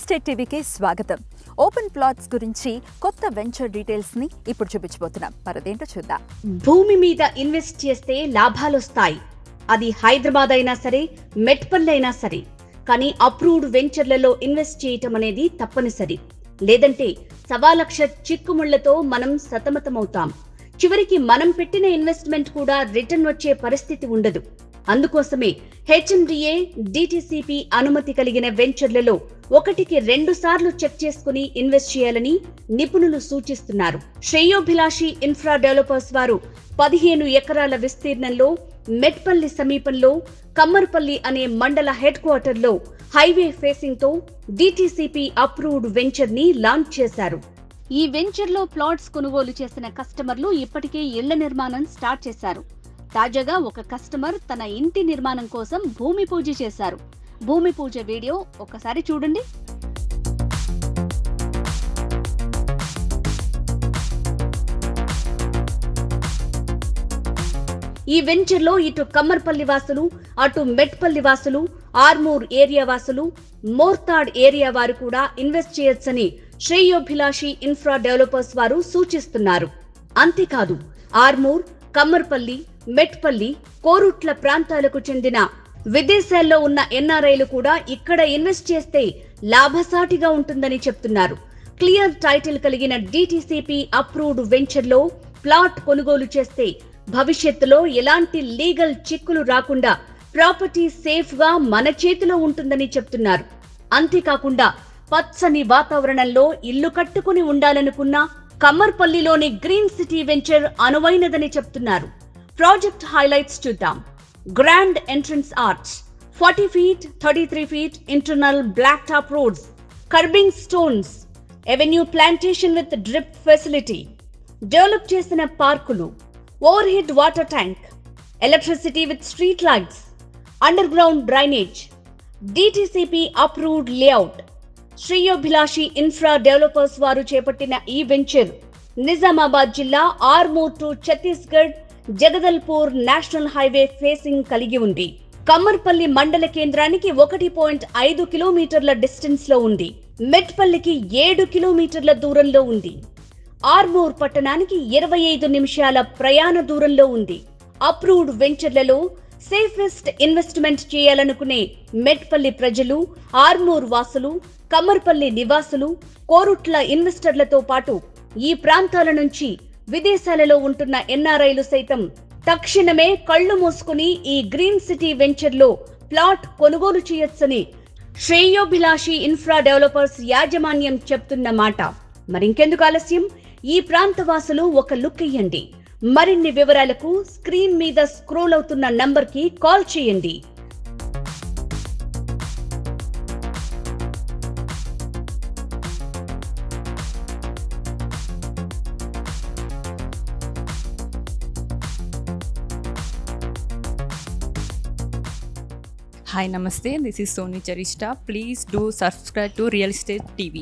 Estate టీవీకి స్వాగతం. Open plots గురించి కొత్త వెంచర్ డీటెయిల్స్ ని ఇప్పుడు చూపించబోతున్నాం. మరదేంటో చూద్దాం. భూమి మీద ఇన్వెస్ట్ చేస్తే లాభాలొస్తాయి. అది హైదరాబాద్ అయినా సరే, మెట్పల్లి అయినా సరే. కానీ అప్రూవ్డ్ వెంచర్లలో ఇన్వెస్ట్ చేయటం అనేది తప్పనిసరి. లేదంటే 1,00,000 చిక్కుముళ్లతో మనం సతమతమవుతాం. చివరికి మనం పెట్టిన ఇన్వెస్ట్మెంట్ కూడా రిటర్న్ వచ్చే పరిస్థితి ఉండదు. అందుకోసమే హెచ్ఎండిఏ, డిటిసిపి అనుమతి కలిగిన వెంచర్లలో 1కి 2 సార్లు చెక్ చేసుకుని ఇన్వెస్ట్ చేయాలని నిపుణులు సూచిస్తున్నారు. శ్రేయోభిలాషి ఇన్ఫ్రా డెవలపర్స్ వారు 15 ఎకరాల విస్తీర్ణంలో మెట్పల్లి సమీపంలో కమ్మర్పల్లి అనే మండల హెడ్ క్వార్టర్లో హైవే ఫేసింగ్ తో డిటిసిపి అప్రూవ్డ్ వెంచర్ ని లాంచ్ చేశారు. ఈ వెంచర్ లో ప్లాట్స్ కొనుగోలు చేసిన కస్టమర్లు ఇప్పటికే ఇళ్ల నిర్మాణం స్టార్ట్ చేశారు. తాజాగా ఒక కస్టమర్ తన ఇంటి నిర్మాణం కోసం భూమి పూజ చేశారు. భూమి పూజ వీడియో ఒకసారి చూడండి. ఈ వెంచర్ లో ఇటు కమ్మర్పల్లి వాసులు, అటు మెట్పల్లి వాసులు, ఆర్మూర్ ఏరియా వాసులు, మోర్తాడ్ ఏరియా వారు కూడా ఇన్వెస్ట్ చేయొచ్చని శ్రేయోభిలాషి ఇన్ఫ్రా డెవలపర్స్ వారు సూచిస్తున్నారు. అంతేకాదు ఆర్మూర్, కమ్మర్పల్లి, మెట్పల్లి, కోరుట్ల ప్రాంతాలకు చెందిన విదేశాల్లో ఉన్న ఎన్ఆర్ఐలు కూడా ఇక్కడ ఇన్వెస్ట్ చేస్తే లాభసాటిగా ఉంటుందని చెప్తున్నారు. క్లియర్ టైటిల్ కలిగిన డిటిసిపి అప్రూవ్డ్ వెంచర్ లో ప్లాట్ కొనుగోలు చేస్తే భవిష్యత్తులో ఎలాంటి లీగల్ చిక్కులు రాకుండా ప్రాపర్టీ సేఫ్ గా మన చేతిలో ఉంటుందని చెప్తున్నారు. అంతేకాకుండా పచ్చని వాతావరణంలో ఇల్లు కట్టుకుని ఉండాలనుకున్నా కమ్మర్పల్లిలోని గ్రీన్ సిటీ వెంచర్ అనువైనదని చెప్తున్నారు. ప్రాజెక్ట్ హైలైట్స్ చూద్దాం. Grand entrance arch, 40 feet 33 feet internal black top roads, curbing stones, avenue plantation with drip facility, develop చేసిన పార్కులు, overhead water tank, electricity with street lights, underground drainage, DTCP approved layout. Shreyobhilashi infra developers వారు చేపట్టిన ఈ venture Nizamabad జిల్లా Armoor to Chhattisgarh Jagdalpur national highway facing కలిగి ఉంది. కమ్మర్పల్లి మండల కేంద్రానికి 1.5 కిలోమీటర్ల డిస్టెన్స్ లో ఉంది. మెట్పల్లికి 7 కిలోమీటర్ల దూరంలో ఉంది. ఆర్మూర్ పట్టణానికి 25 నిమిషాల ప్రయాణ దూరంలో ఉంది. అప్రూవ్డ్ వెంచర్లలో సేఫెస్ట్ ఇన్వెస్ట్మెంట్ చేయాలనుకునే మెట్పల్లి ప్రజలు, ఆర్మూర్ వాసులు, కమ్మర్పల్లి నివాసులు, కోరుట్ల ఇన్వెస్టర్లతో పాటు ఈ ప్రాంతాల నుంచి విదేశాలలో ఉంటున్న ఎన్ఆర్ఐలు సైతం తక్షణమే కళ్లు మూసుకుని ఈ గ్రీన్ సిటీ వెంచర్ లో ప్లాట్ కొనుగోలు చేయొచ్చని శ్రేయోభిలాషి ఇన్ఫ్రా డెవలపర్స్ యాజమాన్యం చెప్తున్న మాట. మరింకెందుకు ఆలస్యం, ఈ ప్రాంత వాసులు ఒక లుక్ ఇయ్యండి. మరిన్ని వివరాలకు స్క్రీన్ మీద స్క్రోల్ అవుతున్న నంబర్ కి కాల్ చేయండి. Hi, Namaste. This is Soni Charishta. Please do subscribe to Real Estate TV.